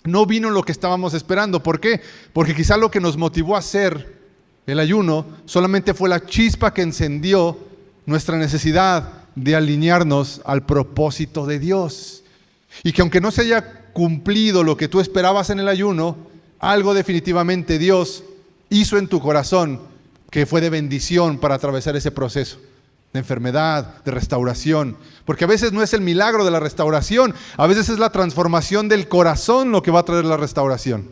no vino lo que estábamos esperando. ¿Por qué? Porque quizá lo que nos motivó a hacer el ayuno solamente fue la chispa que encendió nuestra necesidad de alinearnos al propósito de Dios. Y que aunque no se haya cumplido lo que tú esperabas en el ayuno, algo definitivamente Dios hizo en tu corazón que fue de bendición para atravesar ese proceso de enfermedad, de restauración. Porque a veces no es el milagro de la restauración, a veces es la transformación del corazón lo que va a traer la restauración.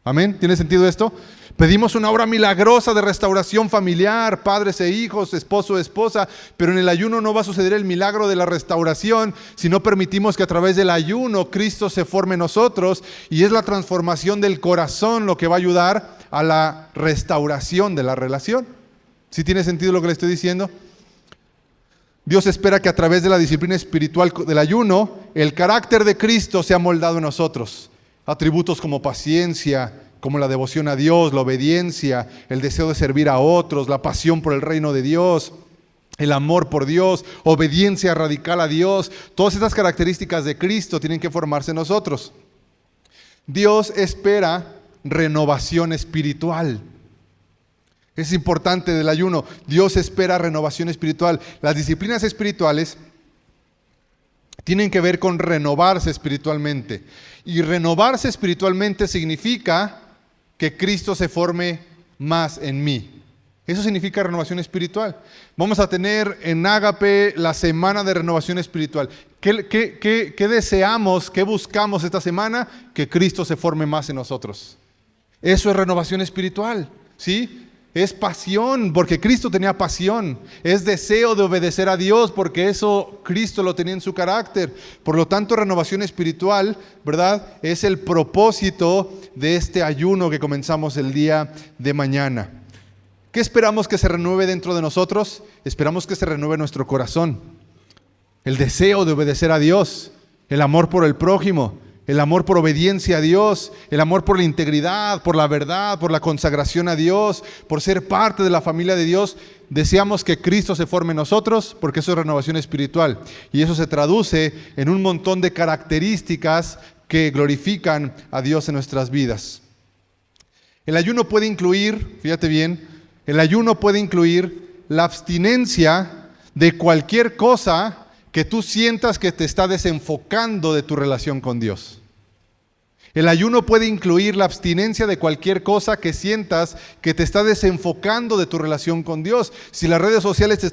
¿Amén? ¿Tiene sentido esto? Pedimos una obra milagrosa de restauración familiar, padres e hijos, esposo e esposa, pero en el ayuno no va a suceder el milagro de la restauración si no permitimos que a través del ayuno Cristo se forme en nosotros, y es la transformación del corazón lo que va a ayudar a la restauración de la relación. ¿Sí tiene sentido lo que le estoy diciendo? Dios espera que a través de la disciplina espiritual del ayuno, el carácter de Cristo sea moldado en nosotros. Atributos como paciencia, como la devoción a Dios, la obediencia, el deseo de servir a otros, la pasión por el reino de Dios, el amor por Dios, obediencia radical a Dios. Todas estas características de Cristo tienen que formarse en nosotros. Dios espera renovación espiritual. Es importante del ayuno. Dios espera renovación espiritual. Las disciplinas espirituales tienen que ver con renovarse espiritualmente. Y renovarse espiritualmente significa que Cristo se forme más en mí. Eso significa renovación espiritual. Vamos a tener en Ágape la semana de renovación espiritual. ¿Qué deseamos, qué buscamos esta semana? Que Cristo se forme más en nosotros. Eso es renovación espiritual, ¿sí? Es pasión, porque Cristo tenía pasión. Es deseo de obedecer a Dios, porque eso Cristo lo tenía en su carácter. Por lo tanto, renovación espiritual, ¿verdad?, es el propósito de este ayuno que comenzamos el día de mañana. ¿Qué esperamos que se renueve dentro de nosotros? Esperamos que se renueve nuestro corazón. El deseo de obedecer a Dios, el amor por el prójimo, el amor por obediencia a Dios, el amor por la integridad, por la verdad, por la consagración a Dios, por ser parte de la familia de Dios. Deseamos que Cristo se forme en nosotros, porque eso es renovación espiritual. Y eso se traduce en un montón de características que glorifican a Dios en nuestras vidas. El ayuno puede incluir, fíjate bien, el ayuno puede incluir la abstinencia de cualquier cosa que tú sientas que te está desenfocando de tu relación con Dios. El ayuno puede incluir la abstinencia de cualquier cosa que sientas que te está desenfocando de tu relación con Dios. Si las redes sociales te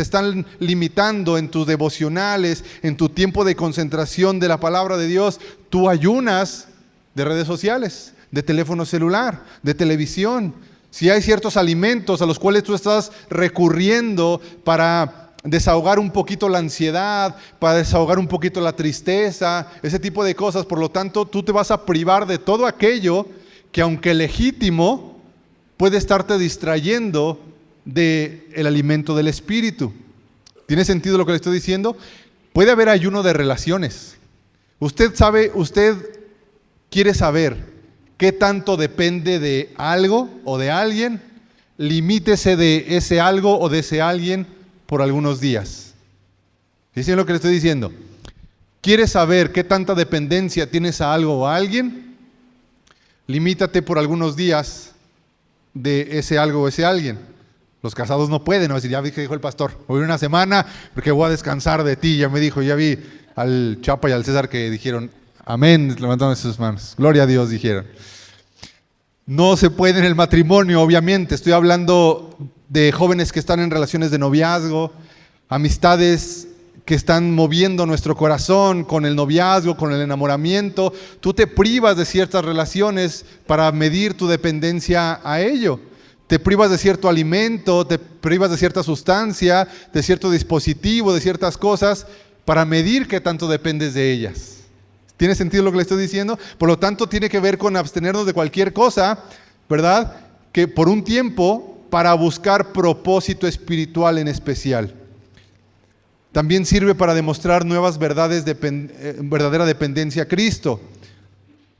están limitando en tus devocionales, en tu tiempo de concentración de la palabra de Dios, tú ayunas de redes sociales, de teléfono celular, de televisión. Si hay ciertos alimentos a los cuales tú estás recurriendo para desahogar un poquito la ansiedad, para desahogar un poquito la tristeza, ese tipo de cosas, por lo tanto, tú te vas a privar de todo aquello que, aunque legítimo, puede estarte distrayendo del alimento del espíritu. ¿Tiene sentido lo que le estoy diciendo? Puede haber ayuno de relaciones. Usted quiere saber qué tanto depende de algo o de alguien. Limítese de ese algo o de ese alguien por algunos días. ¿Sí lo que le estoy diciendo? ¿Quieres saber qué tanta dependencia tienes a algo o a alguien? Limítate por algunos días de ese algo o ese alguien. Los casados no pueden, ¿no? Decir, ya vi que dijo el pastor, voy una semana porque voy a descansar de ti. Ya me dijo, ya vi al Chapa y al César que dijeron, amén, levantando sus manos. Gloria a Dios, dijeron. No se puede en el matrimonio, obviamente. Estoy hablando de jóvenes que están en relaciones de noviazgo, amistades que están moviendo nuestro corazón con el noviazgo, con el enamoramiento. Tú te privas de ciertas relaciones para medir tu dependencia a ello. Te privas de cierto alimento, te privas de cierta sustancia, de cierto dispositivo, de ciertas cosas, para medir qué tanto dependes de ellas. ¿Tiene sentido lo que le estoy diciendo? Por lo tanto, tiene que ver con abstenernos de cualquier cosa ¿verdad? Que por un tiempo para buscar propósito espiritual en especial. También sirve para demostrar nuevas verdades de verdadera dependencia a Cristo.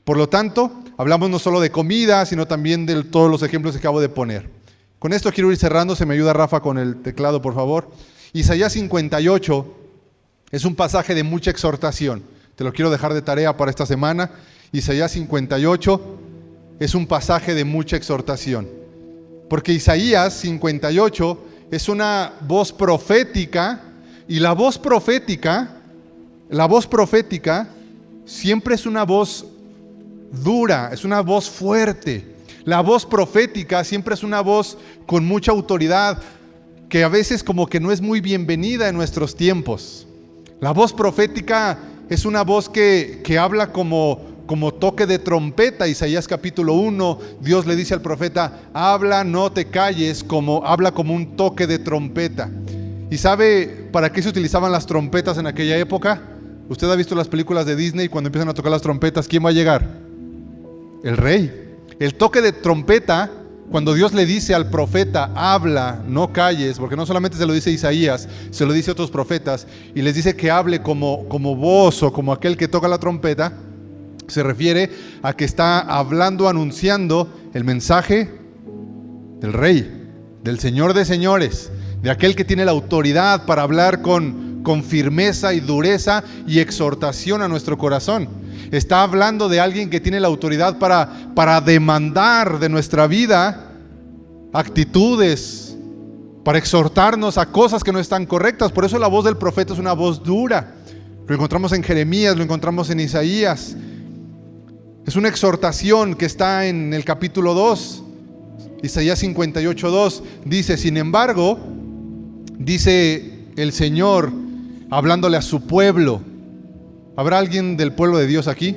Por lo tanto, hablamos no solo de comida, sino también de todos los ejemplos que acabo de poner. Con esto quiero ir cerrando. Se me ayuda Rafa con el teclado, por favor. Isaías 58 es un pasaje de mucha exhortación. Te lo quiero dejar de tarea para esta semana. Isaías 58 es un pasaje de mucha exhortación. Porque Isaías 58 es una voz profética, y la voz profética siempre es una voz dura, es una voz fuerte. La voz profética siempre es una voz con mucha autoridad, que a veces como que no es muy bienvenida en nuestros tiempos. La voz profética es una voz que habla como toque de trompeta. Isaías capítulo 1, Dios le dice al profeta: habla, no te calles, habla como un toque de trompeta. ¿Y sabe para qué se utilizaban las trompetas en aquella época? Usted ha visto las películas de Disney, cuando empiezan a tocar las trompetas, ¿quién va a llegar? El rey. El toque de trompeta, cuando Dios le dice al profeta: habla, no calles, porque no solamente se lo dice Isaías, se lo dice a otros profetas, y les dice que hable como voz o como aquel que toca la trompeta, se refiere a que está hablando, anunciando el mensaje del rey, del Señor de señores, de aquel que tiene la autoridad para hablar con firmeza y dureza y exhortación a nuestro corazón. Está hablando de alguien que tiene la autoridad para demandar de nuestra vida actitudes, para exhortarnos a cosas que no están correctas. Por eso la voz del profeta es una voz dura. Lo encontramos en Jeremías, lo encontramos en Isaías. Es una exhortación que está en el capítulo 2. Isaías 58:2 dice: sin embargo, dice el Señor hablándole a su pueblo. ¿Habrá alguien del pueblo de Dios aquí?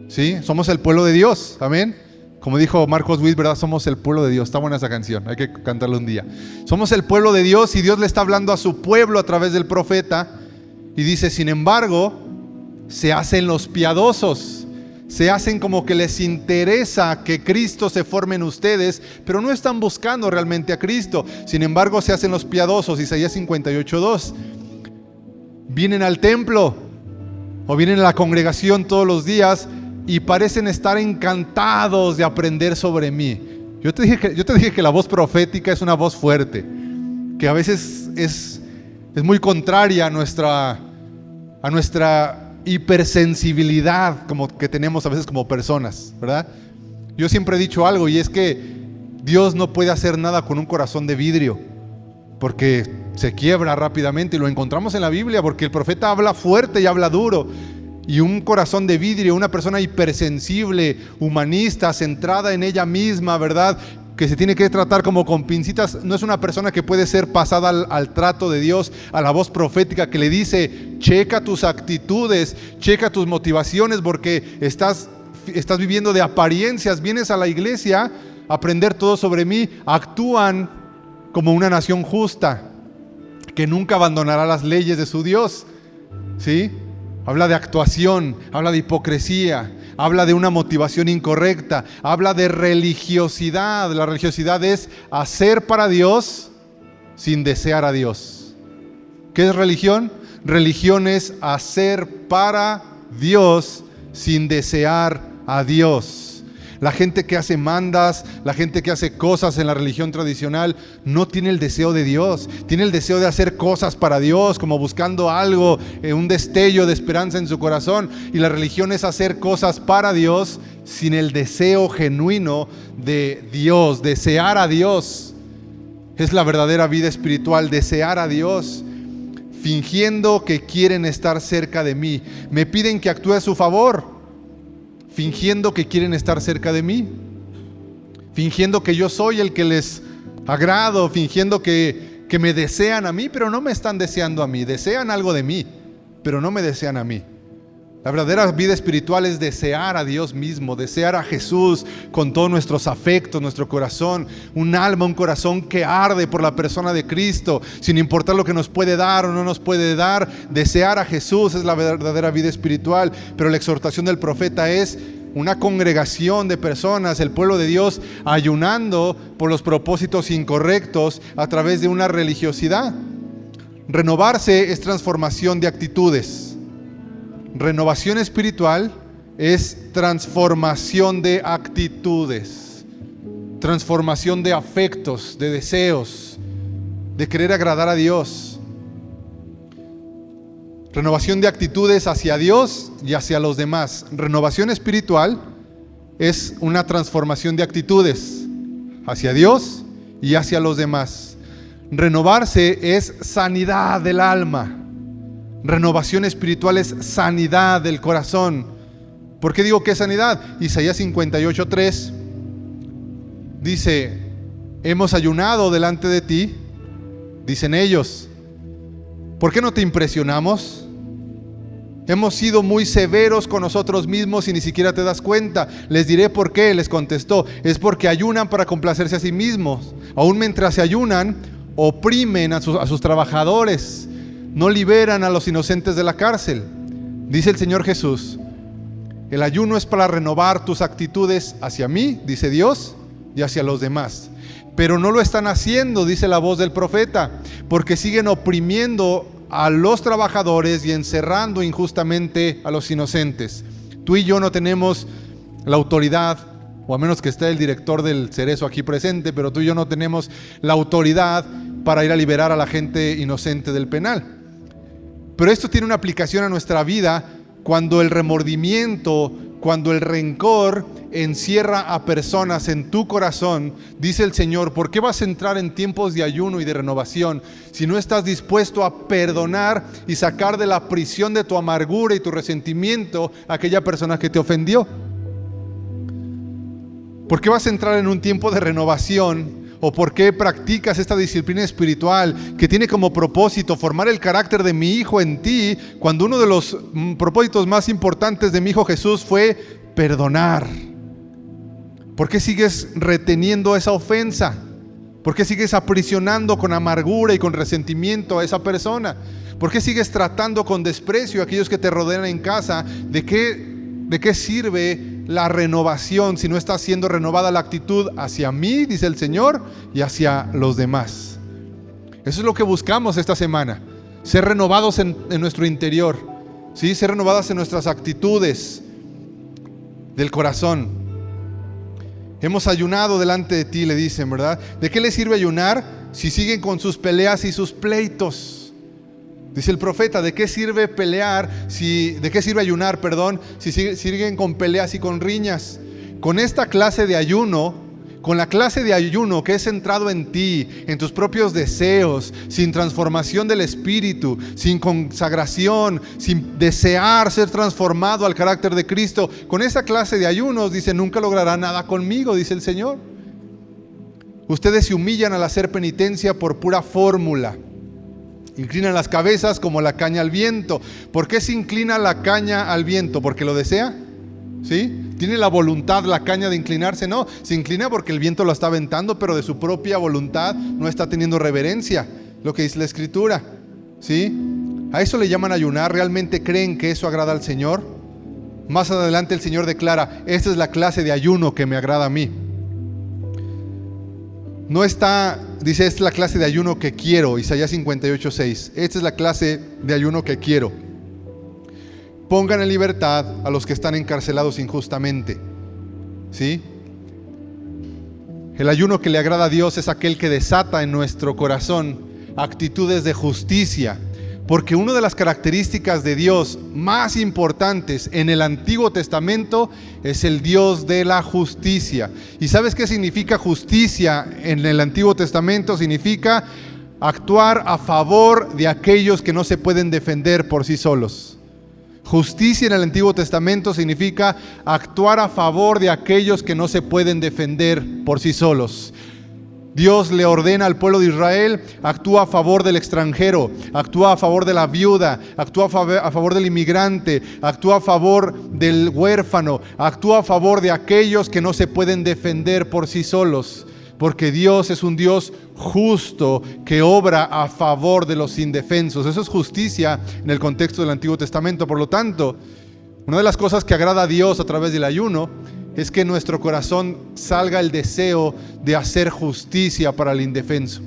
¿Sí? Somos el pueblo de Dios, amén. Como dijo Marcos Witt, ¿verdad? Somos el pueblo de Dios. Está buena esa canción, hay que cantarla un día. Somos el pueblo de Dios, y Dios le está hablando a su pueblo a través del profeta. Y dice: sin embargo, se hacen los piadosos, se hacen como que les interesa que Cristo se forme en ustedes, pero no están buscando realmente a Cristo. Sin embargo, se hacen los piadosos. Isaías 58:2. Vienen al templo o vienen a la congregación todos los días y parecen estar encantados de aprender sobre mí. Yo te dije que la voz profética es una voz fuerte, que a veces es muy contraria a nuestra hipersensibilidad como que tenemos a veces como personas, ¿verdad? Yo siempre he dicho algo, y es que Dios no puede hacer nada con un corazón de vidrio, porque se quiebra rápidamente, y lo encontramos en la Biblia, porque el profeta habla fuerte y habla duro. Y un corazón de vidrio, una persona hipersensible, humanista, centrada en ella misma, ¿verdad?, que se tiene que tratar como con pincitas, no es una persona que puede ser pasada al trato de Dios, a la voz profética que le dice: checa tus actitudes, checa tus motivaciones, porque estás viviendo de apariencias, vienes a la iglesia a aprender todo sobre mí. Actúan como una nación justa, que nunca abandonará las leyes de su Dios, ¿sí? Habla de actuación, habla de hipocresía, habla de una motivación incorrecta, habla de religiosidad. La religiosidad es hacer para Dios sin desear a Dios. ¿Qué es religión? Religión es hacer para Dios sin desear a Dios. La gente que hace mandas, la gente que hace cosas en la religión tradicional, no tiene el deseo de Dios. Tiene el deseo de hacer cosas para Dios, como buscando algo, un destello de esperanza en su corazón. Y la religión es hacer cosas para Dios sin el deseo genuino de Dios, desear a Dios. Es la verdadera vida espiritual, desear a Dios, fingiendo que quieren estar cerca de mí. Me piden que actúe a su favor, fingiendo que quieren estar cerca de mí, fingiendo que yo soy el que les agrado, fingiendo que me desean a mí, pero no me están deseando a mí. Desean algo de mí, pero no me desean a mí. La verdadera vida espiritual es desear a Dios mismo, desear a Jesús con todos nuestros afectos, nuestro corazón, un alma, un corazón que arde por la persona de Cristo, sin importar lo que nos puede dar o no nos puede dar. Desear a Jesús es la verdadera vida espiritual. Pero la exhortación del profeta es: una congregación de personas, el pueblo de Dios, ayunando por los propósitos incorrectos a través de una religiosidad. Renovarse es transformación de actitudes. Renovación espiritual es transformación de actitudes, transformación de afectos, de deseos, de querer agradar a Dios. Renovación de actitudes hacia Dios y hacia los demás. Renovación espiritual es una transformación de actitudes hacia Dios y hacia los demás. Renovarse es sanidad del alma. Renovación espiritual es sanidad del corazón. ¿Por qué digo que es sanidad? Isaías 58:3 dice: hemos ayunado delante de ti, dicen ellos. ¿Por qué no te impresionamos? Hemos sido muy severos con nosotros mismos y ni siquiera te das cuenta. Les diré por qué, les contestó. Es porque ayunan para complacerse a sí mismos. Aún mientras se ayunan, oprimen a sus trabajadores. No liberan a los inocentes de la cárcel. Dice el Señor Jesús: el ayuno es para renovar tus actitudes hacia mí, dice Dios, y hacia los demás. Pero no lo están haciendo, dice la voz del profeta, porque siguen oprimiendo a los trabajadores y encerrando injustamente a los inocentes. Tú y yo no tenemos la autoridad, o a menos que esté el director del Cerezo aquí presente, pero tú y yo no tenemos la autoridad para ir a liberar a la gente inocente del penal. Pero esto tiene una aplicación a nuestra vida cuando el remordimiento, cuando el rencor encierra a personas en tu corazón. Dice el Señor: ¿por qué vas a entrar en tiempos de ayuno y de renovación si no estás dispuesto a perdonar y sacar de la prisión de tu amargura y tu resentimiento a aquella persona que te ofendió? ¿Por qué vas a entrar en un tiempo de renovación? ¿O por qué practicas esta disciplina espiritual que tiene como propósito formar el carácter de mi Hijo en ti, cuando uno de los propósitos más importantes de mi Hijo Jesús fue perdonar? ¿Por qué sigues reteniendo esa ofensa? ¿Por qué sigues aprisionando con amargura y con resentimiento a esa persona? ¿Por qué sigues tratando con desprecio a aquellos que te rodean en casa? ¿De qué sirve la renovación si no está siendo renovada la actitud hacia mí, dice el Señor, y hacia los demás? Eso es lo que buscamos esta semana, ser renovados en nuestro interior, ¿sí? Ser renovadas en nuestras actitudes del corazón. Hemos ayunado delante de ti, le dicen, ¿verdad? ¿De qué les sirve ayunar si siguen con sus peleas y sus pleitos? Dice el profeta: ¿de qué sirve pelear? ¿De qué sirve ayunar, si siguen con peleas y con riñas? Con esta clase de ayuno, con la clase de ayuno que es centrado en ti, en tus propios deseos, sin transformación del espíritu, sin consagración, sin desear ser transformado al carácter de Cristo, con esa clase de ayunos, dice, nunca logrará nada conmigo, dice el Señor. Ustedes se humillan al hacer penitencia por pura fórmula. Inclinan las cabezas como la caña al viento. ¿Por qué se inclina la caña al viento? ¿Porque lo desea? ¿Sí? ¿Tiene la voluntad la caña de inclinarse? No, se inclina porque el viento lo está aventando, pero de su propia voluntad no está teniendo reverencia, lo que dice la Escritura. ¿Sí? A eso le llaman ayunar. ¿Realmente creen que eso agrada al Señor? Más adelante el Señor declara: esta es la clase de ayuno que me agrada a mí. No está, dice, esta es la clase de ayuno que quiero, Isaías 58:6. Esta es la clase de ayuno que quiero. Pongan en libertad a los que están encarcelados injustamente. ¿Sí? El ayuno que le agrada a Dios es aquel que desata en nuestro corazón actitudes de justicia. Porque una de las características de Dios más importantes en el Antiguo Testamento es el Dios de la justicia. ¿Y sabes qué significa justicia en el Antiguo Testamento? Significa actuar a favor de aquellos que no se pueden defender por sí solos. Justicia en el Antiguo Testamento significa actuar a favor de aquellos que no se pueden defender por sí solos. Dios le ordena al pueblo de Israel: actúa a favor del extranjero, actúa a favor de la viuda, actúa a favor del inmigrante, actúa a favor del huérfano, actúa a favor de aquellos que no se pueden defender por sí solos, porque Dios es un Dios justo que obra a favor de los indefensos. Eso es justicia en el contexto del Antiguo Testamento. Por lo tanto, Una de las cosas que agrada a Dios a través del ayuno es que en nuestro corazón salga el deseo de hacer justicia para el indefenso.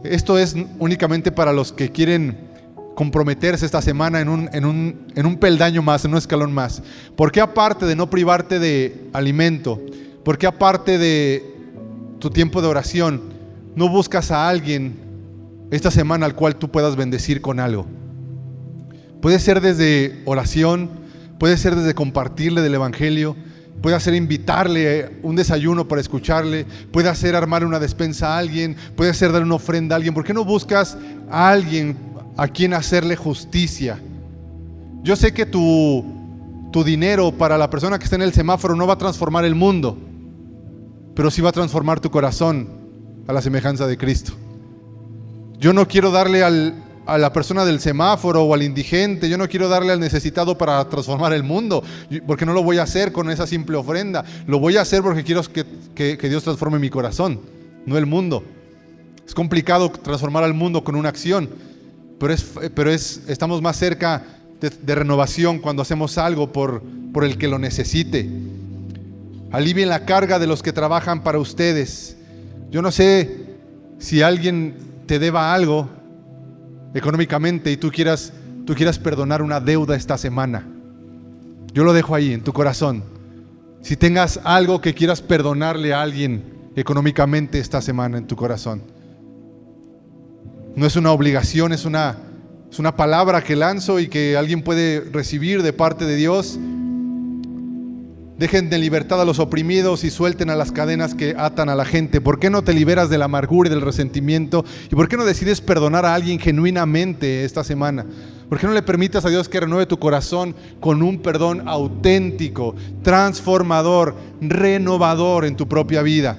Esto es únicamente para los que quieren comprometerse esta semana en un peldaño más, en un escalón más. ¿Por qué aparte de no privarte de alimento? ¿Por qué aparte de tu tiempo de oración no buscas a alguien esta semana al cual tú puedas bendecir con algo? Puede ser desde oración, puede ser desde compartirle del evangelio, puede ser invitarle un desayuno para escucharle, puede ser armarle una despensa a alguien, puede ser darle una ofrenda a alguien. ¿Por qué no buscas a alguien a quien hacerle justicia? Yo sé que tu dinero para la persona que está en el semáforo no va a transformar el mundo, pero sí va a transformar tu corazón a la semejanza de Cristo. Yo no quiero darle a la persona del semáforo o al indigente, yo no quiero darle al necesitado para transformar el mundo, porque no lo voy a hacer con esa simple ofrenda. Lo voy a hacer porque quiero que Dios transforme mi corazón, no el mundo. Es complicado transformar al mundo con una acción, pero estamos más cerca de renovación cuando hacemos algo por el que lo necesite. Alivien la carga de los que trabajan para ustedes. Yo no sé si alguien te deba algo económicamente y tú quieras perdonar una deuda esta semana. Yo lo dejo ahí en tu corazón. Si tengas algo que quieras perdonarle a alguien económicamente esta semana en tu corazón. No es una obligación, es una palabra que lanzo y que alguien puede recibir de parte de Dios. Dejen de libertad a los oprimidos y suelten a las cadenas que atan a la gente. ¿Por qué no te liberas de la amargura y del resentimiento? ¿Y por qué no decides perdonar a alguien genuinamente esta semana? ¿Por qué no le permitas a Dios que renueve tu corazón con un perdón auténtico, transformador, renovador en tu propia vida?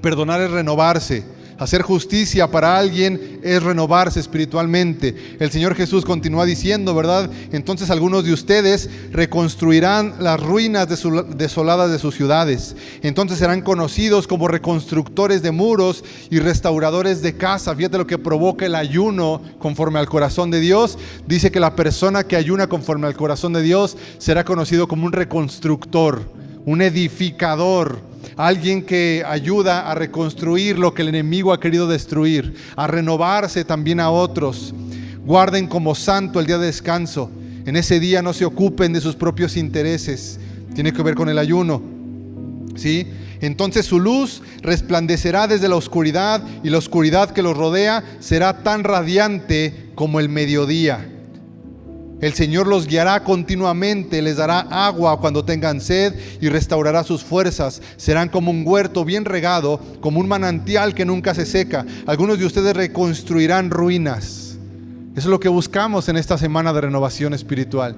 Perdonar es renovarse. Hacer justicia para alguien es renovarse espiritualmente. El Señor Jesús continúa diciendo, ¿verdad? Entonces algunos de ustedes reconstruirán las ruinas desoladas de sus ciudades. Entonces serán conocidos como reconstructores de muros y restauradores de casa. Fíjate lo que provoca el ayuno conforme al corazón de Dios. Dice que la persona que ayuna conforme al corazón de Dios será conocido como un reconstructor, un edificador. Alguien que ayuda a reconstruir lo que el enemigo ha querido destruir, a renovarse también a otros. Guarden como santo el día de descanso. En ese día no se ocupen de sus propios intereses. Tiene que ver con el ayuno, ¿sí? Entonces su luz resplandecerá desde la oscuridad y la oscuridad que los rodea será tan radiante como el mediodía. El Señor los guiará continuamente, les dará agua cuando tengan sed y restaurará sus fuerzas. Serán como un huerto bien regado, como un manantial que nunca se seca. Algunos de ustedes reconstruirán ruinas. Eso es lo que buscamos en esta semana de renovación espiritual.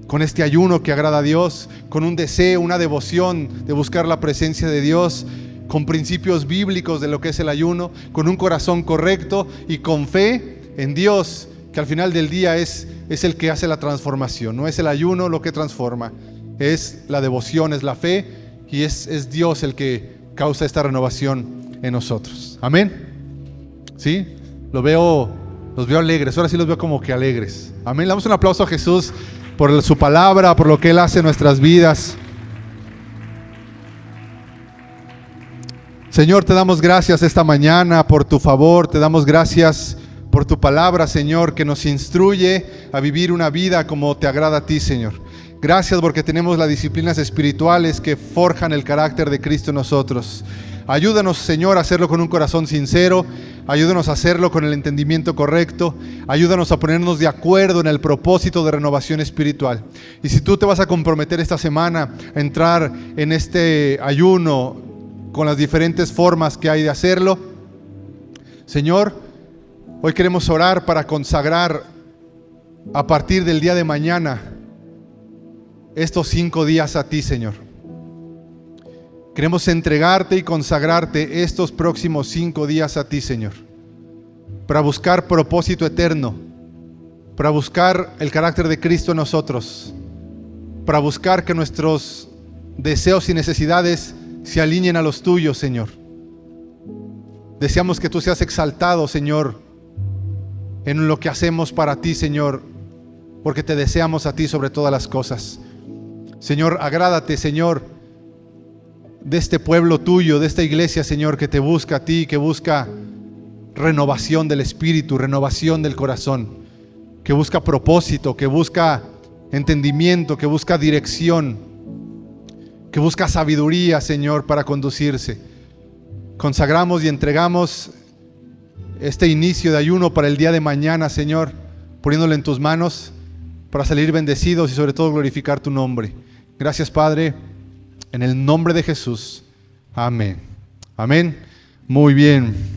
Con este ayuno que agrada a Dios, con un deseo, una devoción de buscar la presencia de Dios, con principios bíblicos de lo que es el ayuno, con un corazón correcto y con fe en Dios, que al final del día es el que hace la transformación. No es el ayuno lo que transforma, es la devoción, es la fe, y es Dios el que causa esta renovación en nosotros. Amén. ¿Sí? Los veo alegres, ahora sí los veo como que alegres. Amén. Le damos un aplauso a Jesús por su palabra, por lo que Él hace en nuestras vidas. Señor, te damos gracias esta mañana por tu favor, te damos gracias por tu palabra, Señor, que nos instruye a vivir una vida como te agrada a ti, Señor. Gracias porque tenemos las disciplinas espirituales que forjan el carácter de Cristo en nosotros. Ayúdanos, Señor, a hacerlo con un corazón sincero. Ayúdanos a hacerlo con el entendimiento correcto. Ayúdanos a ponernos de acuerdo en el propósito de renovación espiritual. Y si tú te vas a comprometer esta semana a entrar en este ayuno con las diferentes formas que hay de hacerlo, Señor, hoy queremos orar para consagrar a partir del día de mañana estos 5 días a ti, Señor. Queremos entregarte y consagrarte estos próximos 5 días a ti, Señor, para buscar propósito eterno, para buscar el carácter de Cristo en nosotros, para buscar que nuestros deseos y necesidades se alineen a los tuyos, Señor. Deseamos que tú seas exaltado, Señor, en lo que hacemos para ti, Señor, porque te deseamos a ti sobre todas las cosas. Señor, agrádate, Señor, de este pueblo tuyo, de esta iglesia, Señor, que te busca a ti, que busca renovación del espíritu, renovación del corazón, que busca propósito, que busca entendimiento, que busca dirección, que busca sabiduría, Señor, para conducirse. Consagramos y entregamos este inicio de ayuno para el día de mañana, Señor, poniéndolo en tus manos para salir bendecidos y sobre todo glorificar tu nombre. Gracias, Padre, en el nombre de Jesús. Amén. Amén. Muy bien.